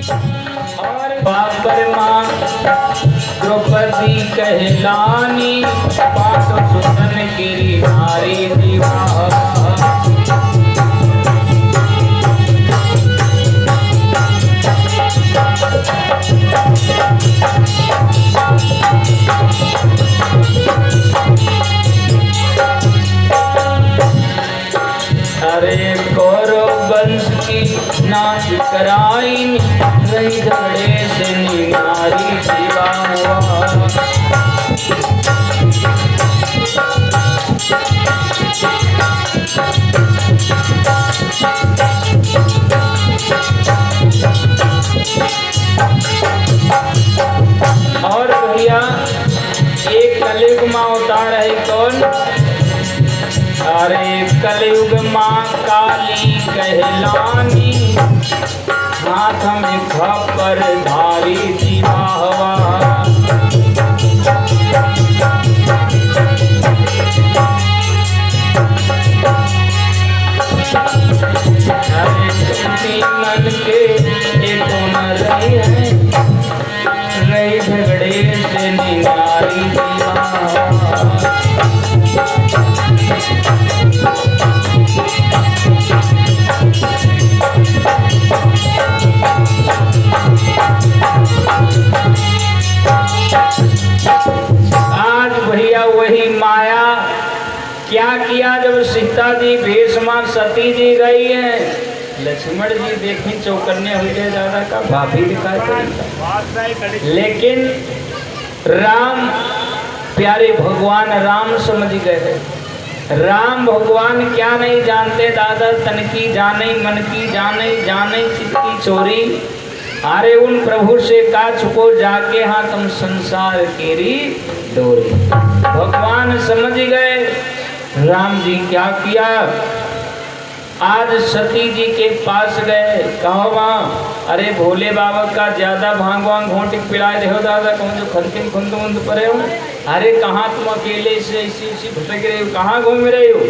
और बाबर माँ द्रौपदी कहलानी, पांच सुतन गिरी नारी दीवार। अरे कौरव वंश की नाश कराई, रही झगड़े से नारी दीवार। और भैया एक कलयुग माँ उतार है कौन? अरे कलयुग माँ काली कहलानी, हाथ में खप्पर धारी दीवाहवा। अरे तुमने मन के एक न रही है, रही झगड़े से नारी दीवाहवा। आज भैया वही माया क्या किया जब सीता जी भेषमा सती जी गई है, लक्ष्मण जी देखी चौकन्ने हो गए, दादा का भाभी दिखाई पड़ी। लेकिन राम प्यारे भगवान राम समझ गए। राम भगवान क्या नहीं जानते दादा, तन की जाने मन की जाने, जाने चित्त की चोरी। अरे उन प्रभु से का छुपो जाके, हाँ तुम संसार केरी डोरी। भगवान समझ गए। राम जी क्या किया, आज सती जी के पास गए। कहो माँ, अरे भोले बाबा का ज्यादा भांग वांग घोटिक पिलाए दे दादा, कहूँ जो खनकिन खुंद मुंद परे हो। अरे कहाँ तुम अकेले से ऐसी भटक रहे हो, कहाँ घूम रहे हो?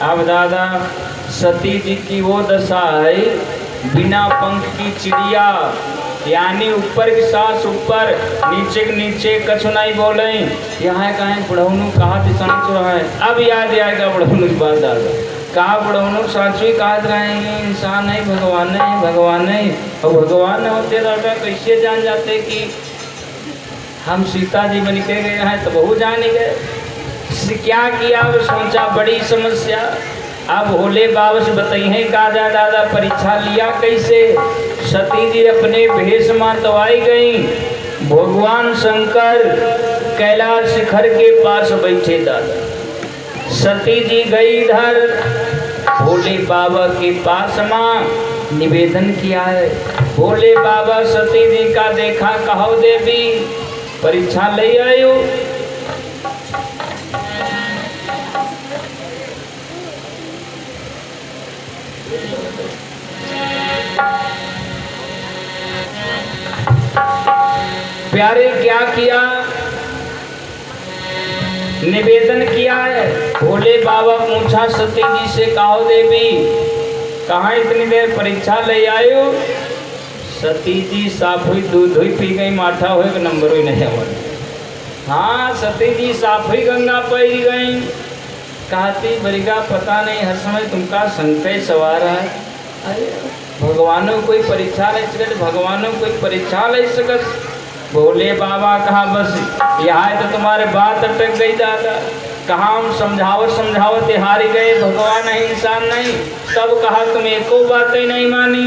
अब दादा सती जी की वो दशा है, बिना पंख की चिड़िया, यानी ऊपर की सांस ऊपर, नीचे के नीचे कछु नहीं बोले। यहाँ कहें बुढ़ौनू कहा दिशा रहा है। अब याद आएगा बुढ़ौनू की बात दादा, कहा बुढ़ौनू साचवी कहा रहे हैं, इंसान है भगवान है, भगवान है। और भगवान होते दादा कैसे जान जाते कि हम सीता जी बन के गए हैं, तो बहु जान ही गए। क्या किया, अब सोचा बड़ी समस्या। अब भोले बाबा से बताइए का जा दादा परीक्षा लिया कैसे। सती जी अपने भेष में तो आई गई, भगवान शंकर कैलाश शिखर के पास बैठे दादा। सती जी गई इधर भोले बाबा के पास माँ निवेदन किया है। भोले बाबा सती जी का देखा, कहो देवी परीक्षा ले आयो। प्यारे क्या किया, निवेदन किया है। भोले बाबा पूछा सती जी से, कहो देवी कहाँ इतनी देर परीक्षा ले आयो? सती जी साफ हुई, दूध हुई पी गई, माठा हुए नंबर हुई नहीं हुआ। हाँ सती जी साफ हुई गंगा पी गई। कहती बरिगा पता नहीं हर समय तुमका संकट सवार है। अरे भगवानों कोई परीक्षा ले सकत, भगवानों कोई परीक्षा ले सकत। भोले बाबा कहा बस यहाँ तो तुम्हारे बात अटक गई दादा, कहा हम समझावत हारी गए, भगवान है इंसान नहीं। तब कहा तुम एको बातें नहीं मानी,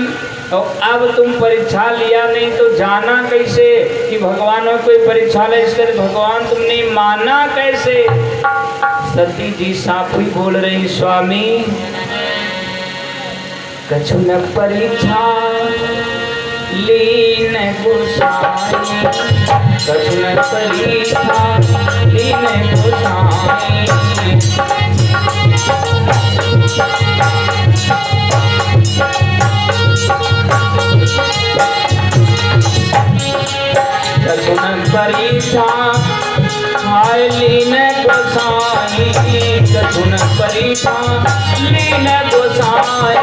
और अब तुम परीक्षा लिया नहीं तो जाना कैसे कि भगवान में कोई परीक्षा ले, इसलिए भगवान तुमने माना कैसे? सती जी साफ ही बोल रही, स्वामी कछु न परीक्षा लीन गोसाई, कछु न परीक्षा लीन गोसाई। कछु न परीक्षा हाय लीन गोसाई, कछु न परीक्षा लीन गोसाई।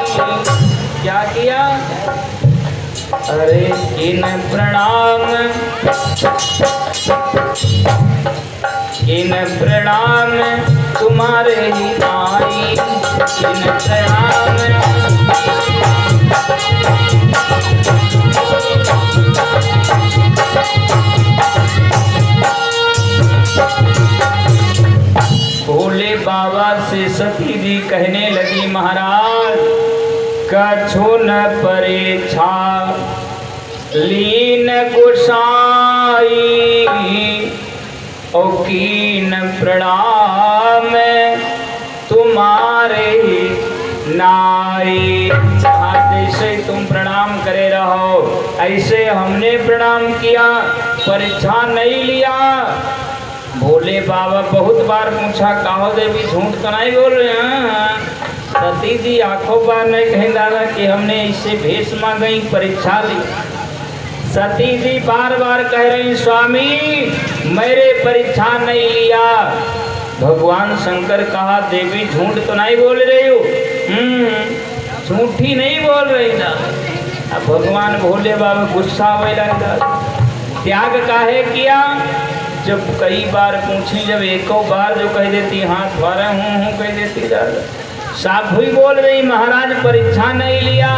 क्या किया? अरे किन प्रणाम, किन प्रणाम तुम्हारे ही आई, किन प्रणाम। भोले बाबा से सती जी कहने लगी, महाराज कछु न परीक्षा लीन गोसाई, ओ कीन प्रणाम तुम्हारे नाई। जैसे तुम प्रणाम करे रहो ऐसे हमने प्रणाम किया, परीक्षा नहीं लिया। भोले बाबा बहुत बार पूछा, कहो देवी झूठ तो नहीं बोल रहे हैं? सती जी आंखों बार नहीं कहें दादा कि हमने इससे भेष मांगी, परीक्षा ली। सती जी बार बार कह रही, स्वामी मेरे परीक्षा नहीं लिया। भगवान शंकर कहा, देवी झूठ तो नहीं बोल रही हो? झूठी नहीं बोल रही ना। अब भगवान भोले बाबा गुस्सा हुए लगा, त्याग काहे किया? जब कई बार पूछी, जब एको बार जो कह देती हाथ द्वारा हूँ कह देती दादा, साफ हुई बोल रही महाराज परीक्षा नहीं लिया।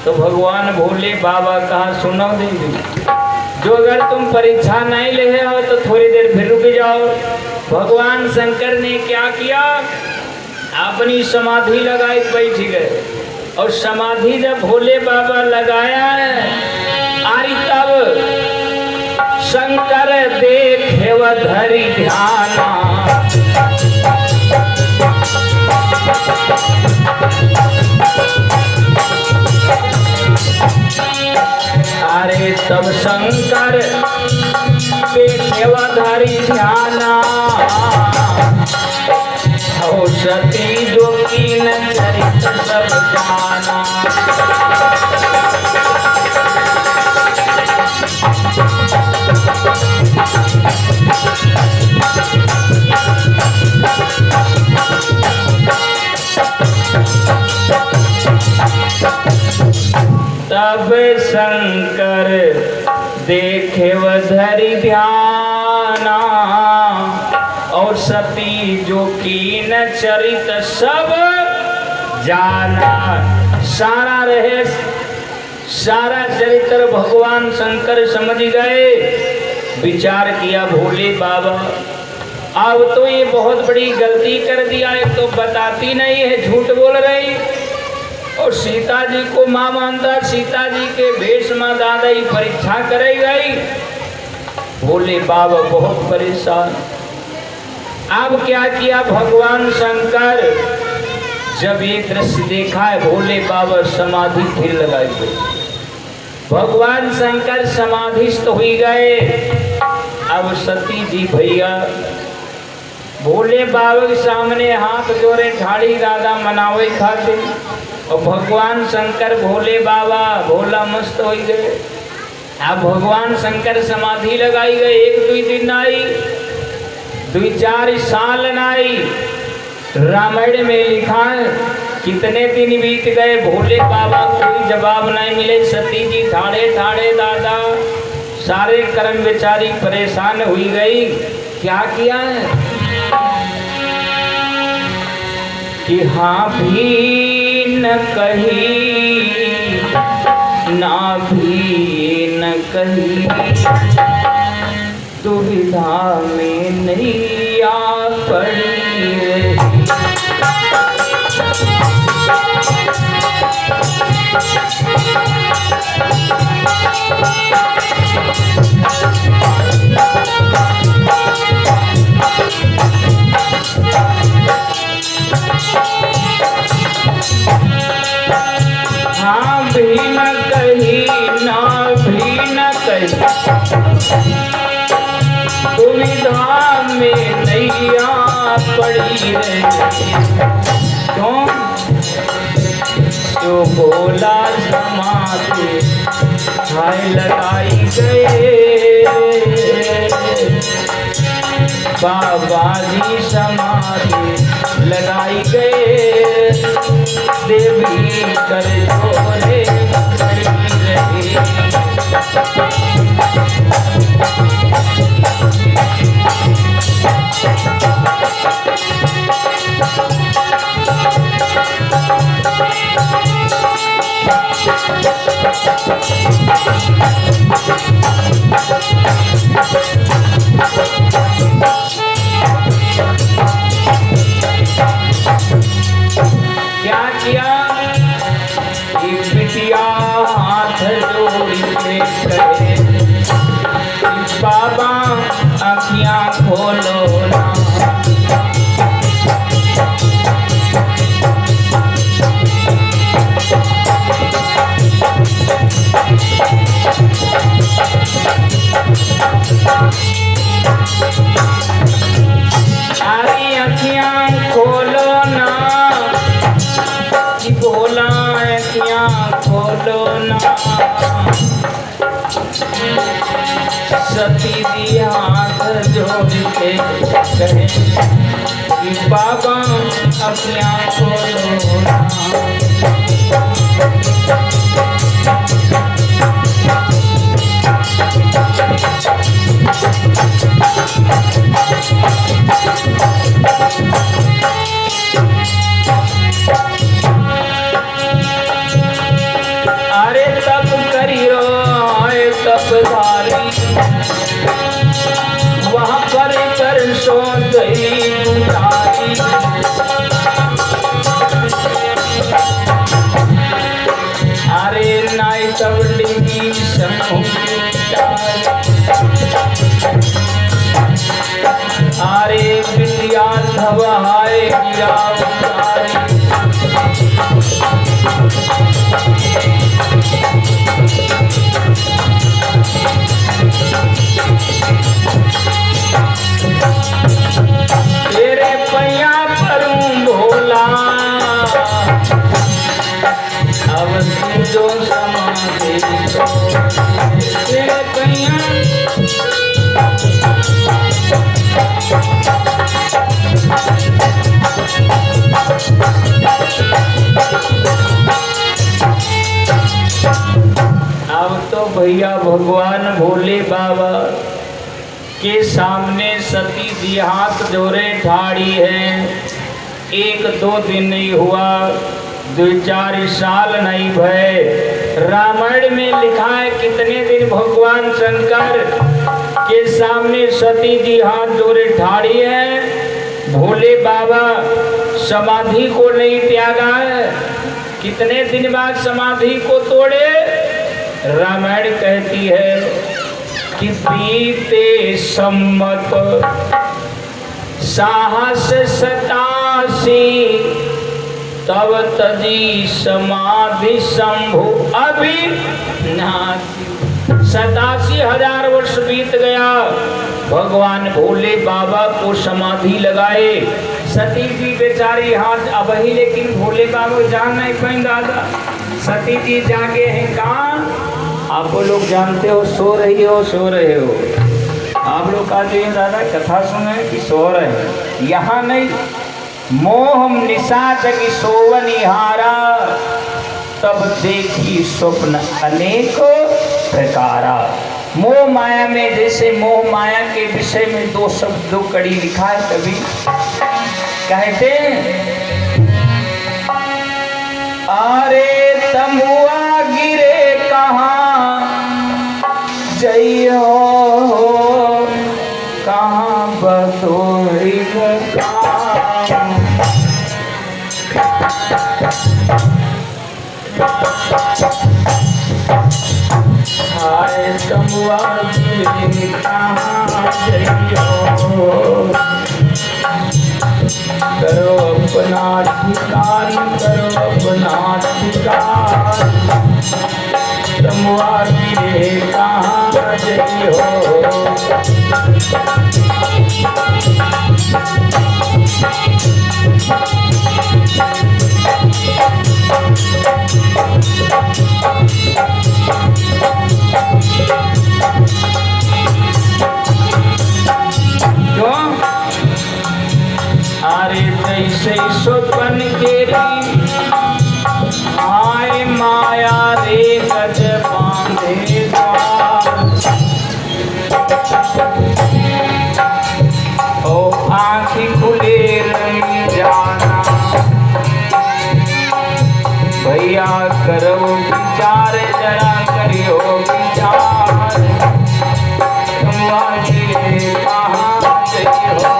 तो भगवान भोले बाबा कहा, सुनो देवी, जो अगर तुम परीक्षा नहीं ले हो तो थोड़ी देर फिर रुक जाओ। भगवान शंकर ने क्या किया, अपनी समाधि लगाई बैठ गए। और समाधि जब भोले बाबा लगाया है, आरी तब शंकर देखे व धरि ध्याना, अरे तब शंकर देखे व धरि ध्याना, हो सती जो कीन चरित सब जाना। तब शंकर देखे व धरि ध्याना, और सती जो कीन चरित सब जाना। सारा रहस्य, सारा चरित्र भगवान शंकर समझ गए। विचार किया भोले बाबा, अब तो ये बहुत बड़ी गलती कर दिया, एक तो बताती नहीं है, झूठ बोल रही, और सीता जी को माँ मानता, सीता जी के भेष माँ दादा ही परीक्षा करे गई। भोले बाबा बहुत परेशान। अब क्या किया भगवान शंकर, जब ये दृश्य देखा है भोले बाबा समाधि फिर लगाए गए। भगवान शंकर समाधिस्थ हो गए। अब सती जी भैया भोले बाबा के सामने हाथ जोड़े ठाड़ी दादा मनावे खाते, और भगवान शंकर भोले बाबा भोला मस्त हो गए। अब भगवान शंकर समाधि लगाई गए। एक दुई दिन आई, दुई चार साल नाई। रामायण में लिखा है कितने दिन बीत गए, भोले बाबा कोई जवाब नहीं मिले। सती जी ठाड़े ठाड़े दादा, सारे कर्म बेचारी परेशान हुई गई। क्या किया है कि हाँ भी न कही, ना भी न कही, दुविधा में नहीं आ पड़ी। हाँ भी न कही, ना भी न कही, दुविधा में नैया पड़ी है। क्यों? जो बोला समाधि हाय लगाई गए, बाबा जी समाधि लगाई गए। देवी कर जोरे खड़ी रही। सती जी हाथ जोड़ के कहे कि बाबा अपनी आंखों खोलो। अरे तब करियो आए तपधारी, वहाँ पर कर सो गई गुजारी। अरे नाई तब डिंगी अरे विद्या धवाए गिरा उतारी। तेरे पैया परूं भोला, अब तू जो समाधि तेरे पैया। अब तो भैया भगवान भोले बाबा के सामने सती जी हाथ जोड़े ठाड़ी है। एक दो दिन नहीं हुआ, 2-4 साल नहीं भय। रामायण में लिखा है कितने दिन भगवान शंकर के सामने सती जी हाथ जोड़े ठाड़ी है। भोले बाबा समाधि को नहीं त्यागा है। कितने दिन बाद समाधि को तोड़े? रामायण कहती है कि बीते सम्मत साहस 87 तब तजी समाधि शंभु अविनाशी। 87,000 वर्ष बीत गया, भगवान भोले बाबा को समाधि लगाए। सती जी बेचारी हाथ अब ही, लेकिन भोले बाबा जान नहीं पाए दादा। सती जी जागे हैं कहाँ? आप लोग जानते हो, सो रही हो, सो रहे हो। आप लोग कहते हैं दादा कथा सुने कि सो रहे हैं। यहाँ नहीं, मोह निशा जगी सोवनिहारा, तब देखी स्वप्न अनेक प्रकारा। मोह माया में, जैसे मोह माया के विषय में 2 शब्द 2 कड़ी लिखा है। कभी कहते अरे तमुआ गिरे कहाँ जइयो, कहाँ बतोरी हाय तमुआ गिरे कहाँ जइयो, करो अपना ठिकान, करो अपना ठिकान। तमुआ गिरे कहाँ जइयो। अरे जैसे स्वप्न केरी आए माया रे गज बांधे ओ आँखी खुले रही जाना। भैया करो विचार, जरा करियो विचार। तुम आगे कहाँ जइयो।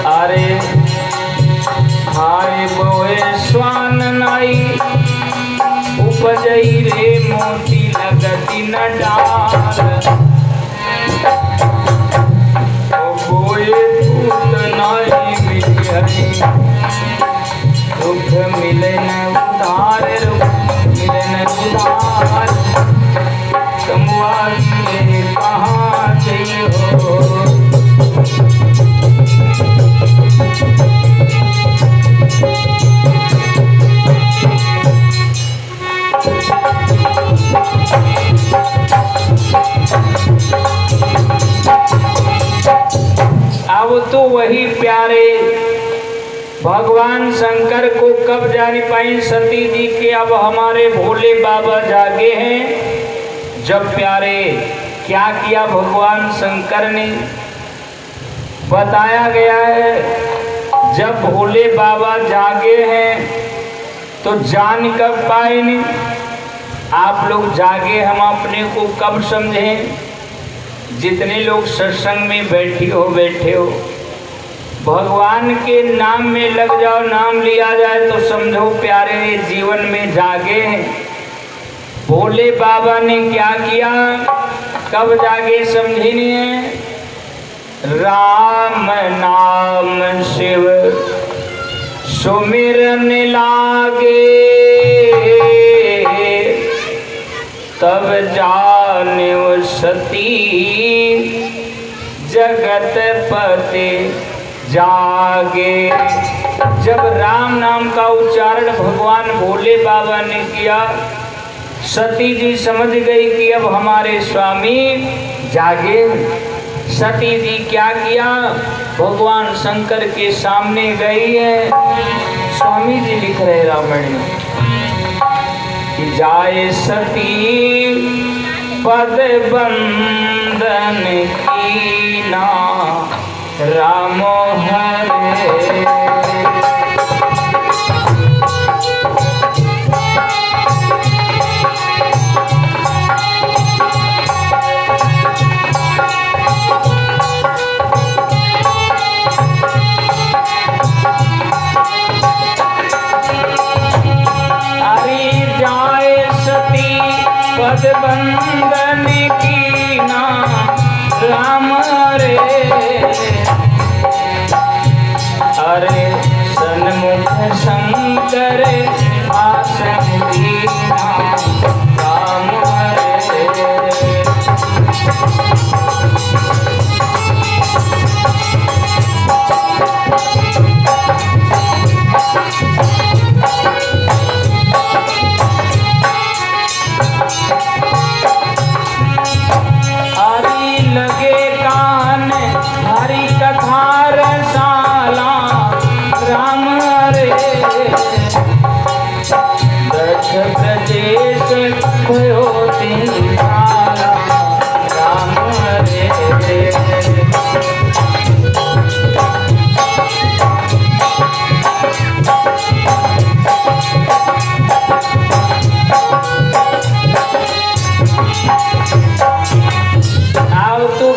अरे हाय बोए स्वान नाई, उपजई रे मोती लगती न डाल। ओ बोए भूत नाई बिहरी, रुख मिले न उधार, रुख मिले न उधार, कमुआ के कहाँ गई हो। अब तो वही प्यारे भगवान शंकर को कब जान पाई सती जी के अब हमारे भोले बाबा जागे हैं। जब प्यारे क्या किया भगवान शंकर ने बताया गया है, जब भोले बाबा जागे हैं तो जान कब पाए नहीं। आप लोग जागे हम अपने को कब समझें। जितने लोग सत्संग में बैठे हो भगवान के नाम में लग जाओ, नाम लिया जाए तो समझो प्यारे जीवन में जागे हैं। भोले बाबा ने क्या किया, कब जागे समझे नहीं है। राम नाम शिव सुमिरन लागे, तब जाने सती जगत पते जागे। जब राम नाम का उच्चारण भगवान भोले बाबा ने किया, सती जी समझ गई कि अब हमारे स्वामी जागे। सती जी क्या किया, भगवान शंकर के सामने गई है। स्वामी जी लिख रहे रामायण में कि जाए सती पद बंदन कीना, राम हरे। पद बंदन कीना, राम रे। अरे सन्मुख शंकर आसन दीना, राम रे।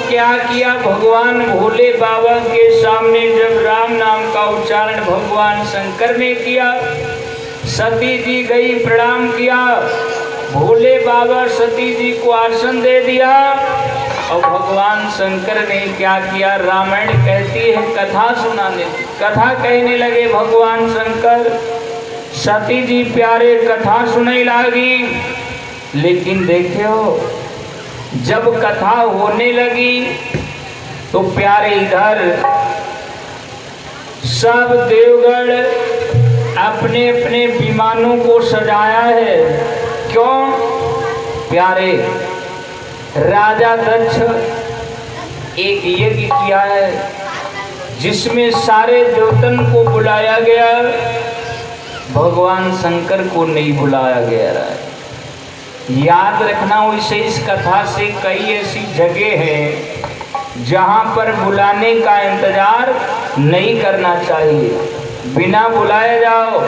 क्या किया भगवान भोले बाबा के सामने जब राम नाम का उच्चारण भगवान शंकर ने किया, सती जी गई प्रणाम किया। भोले बाबा सती जी को आसन दे दिया और भगवान शंकर ने क्या किया, रामायण कहती है कथा सुनाने, कथा कहने लगे भगवान शंकर। सती जी प्यारे कथा सुनने लगी। लेकिन देखो जब कथा होने लगी तो प्यारे इधर सब देवगण अपने अपने विमानों को सजाया है। क्यों प्यारे, राजा दक्ष एक यज्ञ किया है जिसमें सारे देवतन को बुलाया गया, भगवान शंकर को नहीं बुलाया गया है। याद रखना, वैसे इस कथा से कई ऐसी जगह हैं जहाँ पर बुलाने का इंतजार नहीं करना चाहिए, बिना बुलाए जाओ।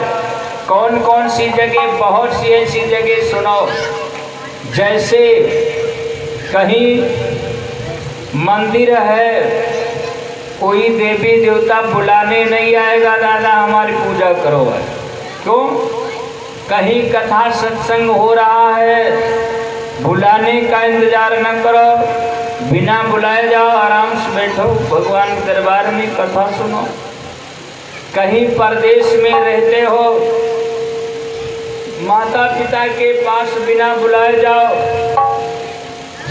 कौन कौन सी जगह, बहुत सी ऐसी जगह सुनो। जैसे कहीं मंदिर है, कोई देवी देवता बुलाने नहीं आएगा, दादा हमारी पूजा करो। क्यों? कहीं कथा सत्संग हो रहा है, बुलाने का इंतजार न करो, बिना बुलाए जाओ, आराम से बैठो भगवान के दरबार में कथा सुनो। कहीं परदेश में रहते हो, माता पिता के पास बिना बुलाए जाओ,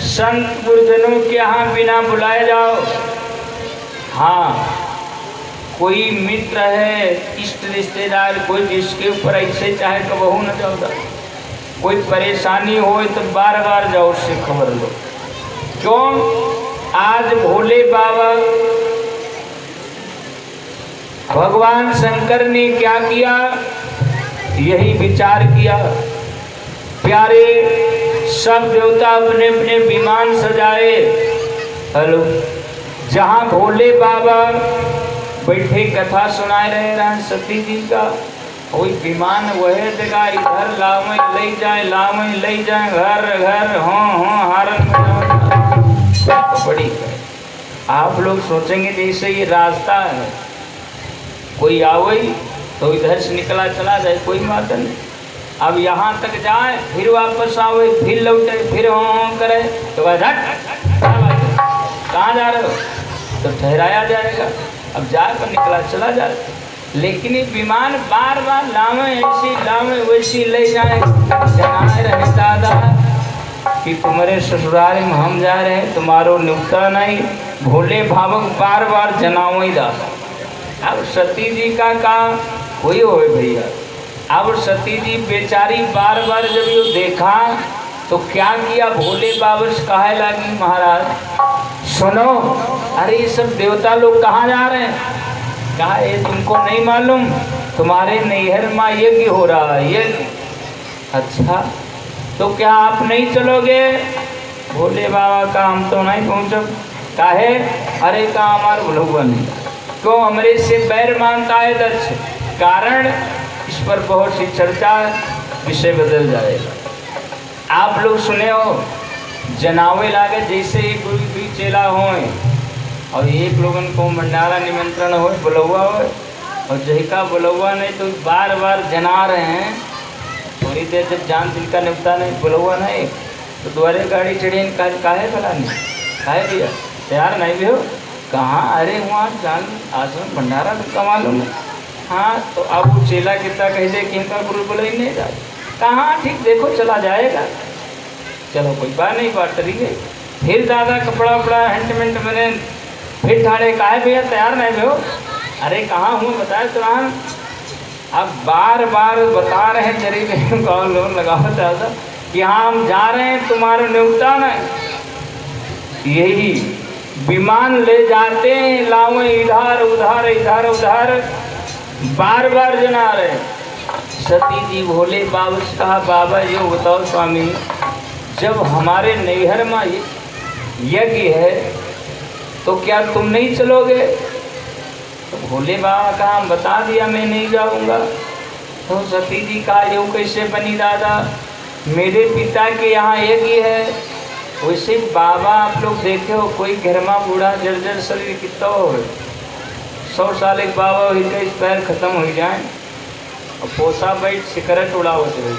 संत गुरुजनों के यहाँ बिना बुलाए जाओ। हाँ, कोई मित्र है, इष्ट रिश्तेदार, कोई जिसके ऊपर ऐसे चाहे कबहू न जाओ, कोई परेशानी हो तो बार बार जाओ, उससे खबर लो। क्यों? आज भोले बाबा भगवान शंकर ने क्या किया, यही विचार किया। प्यारे सब देवता अपने अपने विमान सजाए। हेलो, जहाँ भोले बाबा बैठे कथा सुनाए रहे सती जी का, वही विमान वह जगह इधर लावे ले जाए, लावे ले जाए, घर घर हाँ हारन तो बड़ी। आप लोग सोचेंगे जैसे ये रास्ता है, कोई आवई तो इधर से निकला चला जाए, कोई बात नहीं। अब यहाँ तक जाए, फिर वापस आवे, फिर लौटे, फिर हाँ करे तो कहाँ जा रहे हो, तो ठहराया जाएगा। अब जाकर निकला चला जाए, लेकिन ये विमान बार बार लावे, ऐसी लावे वैसी ले जाए, जनाए रहे दादा कि तुम्हारे ससुराल में हम जा रहे हैं, तुम्हारो नुकता नहीं। भोले भावक बार बार जनाओ ही दादा। अब सती जी का काम वही हो भैया। अब सती जी बेचारी बार बार जब ये देखा तो क्या किया, भोले बाबा से कहे लगी, महाराज सुनो, अरे ये सब देवता लोग कहाँ जा रहे हैं? कहा ये तुमको नहीं मालूम, तुम्हारे नैहर माँ यज्ञ हो रहा है, यज्ञ। अच्छा, तो क्या आप नहीं चलोगे? भोले बाबा का हम तो नहीं पहुँचो। काहे? अरे का हमारा बुलहुआ नहीं, क्यों हमरे से बैर मानता है दक्ष? कारण इस पर बहुत सी चर्चा, विषय बदल जाएगा। आप लोग सुने हो, जनावे लागे जैसे कोई भी चेला हो और एक लोगन को भंडारा निमंत्रण हो, बुलहुआ हो, और जहिका बुलहुआ नहीं तो बार बार जना रहे हैं। थोड़ी देर जब जान दिल का निपटा नहीं, बुलहुआ नहीं तो दोबारे गाड़ी चढ़ी, काहे भला नहीं, काहे भैया तैयार नहीं भी हो? कहाँ? अरे वहाँ जान आश्रम भंडारा का मालूम है। हाँ, तो अब वो चेला कितना कह दे कि इनका गुरु बोला ही नहीं जाए। कहाँ? ठीक देखो चला जाएगा, चलो कोई बात नहीं, बात टरी गई। फिर दादा कपड़ा वपड़ा हेंटमेंट मैंने फिर ठाड़े, काहे भैया तैयार नहीं भी हो? अरे कहाँ हूँ बताए तुरंत। अब बार बार बता रहे हैं जरी कौन लोन लगाओ दादा कि हाँ हम जा रहे हैं, तुम्हारे न्योता नहीं। यही विमान ले जाते हैं, लावे इधर उधर इधर उधर, बार बार जना रहे। सती जी भोले बाबा से कहा, बाबा ये बताओ स्वामी, जब हमारे नैहर में यज्ञ है तो क्या तुम नहीं चलोगे? तो भोले बाबा का हम बता दिया मैं नहीं जाऊंगा। तो सती जी कहा, ये कैसे बनी दादा, मेरे पिता के यहाँ यज्ञ है। वैसे बाबा आप लोग देखे हो, कोई घर में बूढ़ा जर्जर शरीर कितना हो, 100 साल एक बाबा हो गए, इस पैर खत्म हो जाए और पोसा बैठ सिगरेट उड़ावत रही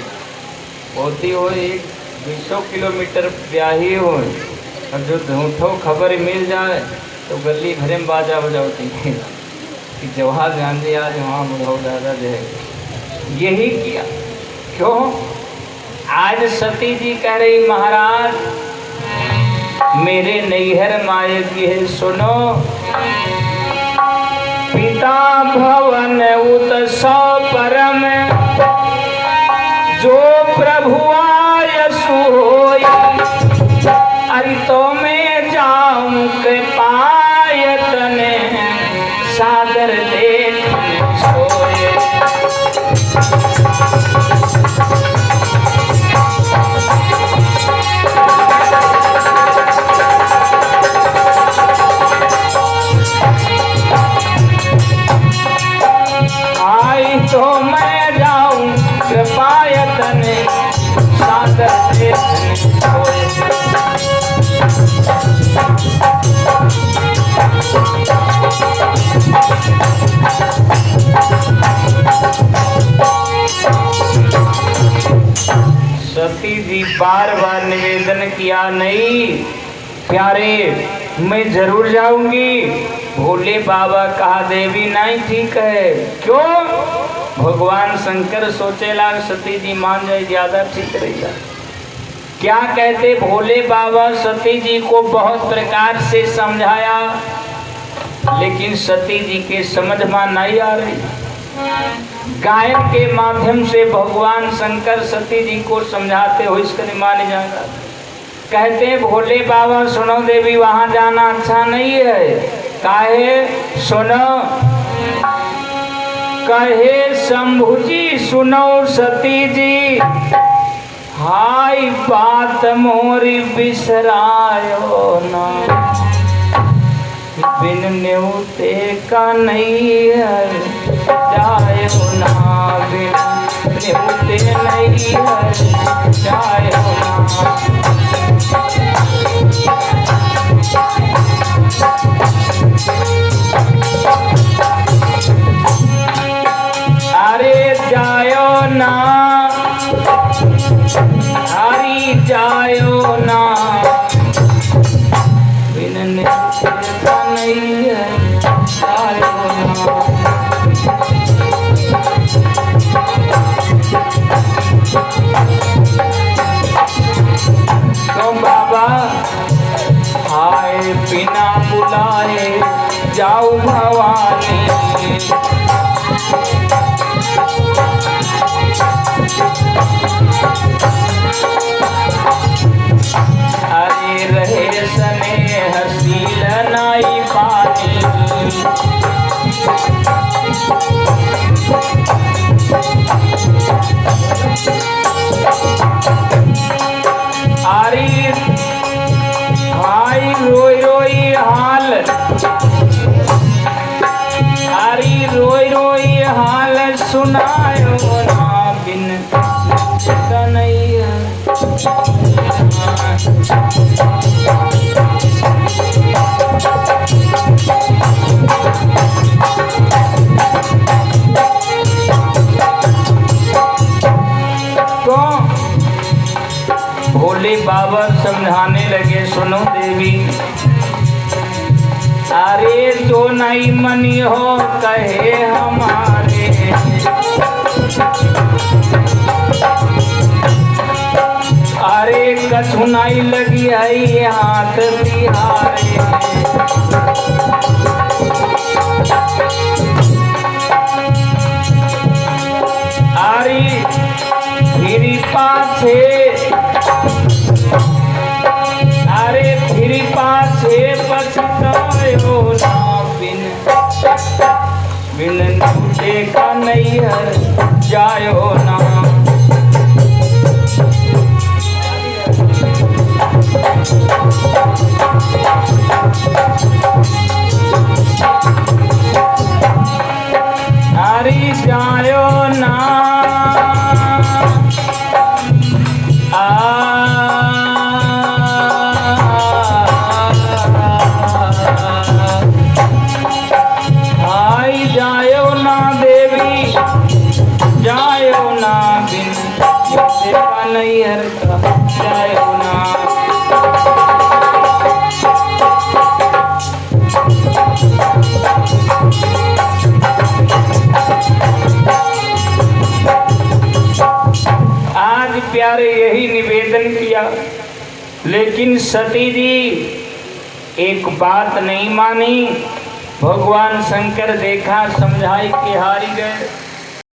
होती हो, 100 किलोमीटर ब्याही हो, और जो झूठो खबर मिल जाए तो गली भरे में बाजा बजाती है कि जवाहर गांधी आज वहाँ बुढ़ाओ दादा जो है। यही किया। क्यों? आज सती जी कह रही, महाराज मेरे नैहर माए की है, सुनो, पिता भवन उत्सव परम, जो प्रभु आयसु होई, अरि तो मैं जाऊं के पायतने, सागर देख सोए। आई तो मैं जाऊं कृपायतने, सागर देखने सोए। सती जी बार बार निवेदन किया, नहीं प्यारे मैं जरूर जाऊंगी, भोले बाबा कहा देवी नहीं ठीक है। क्यों? भगवान शंकर सोचेला सती जी मान जाए ज्यादा ठीक रहेगा। क्या कहते भोले बाबा सती जी को बहुत प्रकार से समझाया, लेकिन सती जी के समझ में नहीं आ रही। गायन के माध्यम से भगवान शंकर सती जी को समझाते हो, इसका नहीं माने जाएगा। कहते भोले बाबा सुनो देवी वहां जाना अच्छा नहीं है। काहे? सुनो, कहे शंभु जी सुनो सती जी, हाय बात मोरी बिसरायो ना, बिन न्योते का नहीं है जायो ना, बिन न्योते नहीं है जायो ना। अरे जायो ना, हरी जायो ना, बिन न्योते नहीं है जायो ना। तो बाबा हाय बिना बुलाए जाओ भवानी, अरे रहे स्नेह शील नाई पानी, अरे भाई रोई रोई हाल, अरे रोई रोई हाल सुनायो ना, बिन कन्हैया। तो भोले बाबा समझाने लगे सुनो देवी, अरे जो नहीं मनी हो कहे हमारे, अरे कछु नहीं लगी है हाथ तिहारे, अरे फिर पाछे, अरे फिर पाछे पछतायो ना, बिन न्योते का नैहर जायो ना। अरे जायो ना, आई जायो ना देवी जायो ना, बिन न्योते का नैहर जायो ना। आज प्यारे यही निवेदन किया, लेकिन सती जी एक बात नहीं मानी। भगवान शंकर देखा समझाई के हारी गए।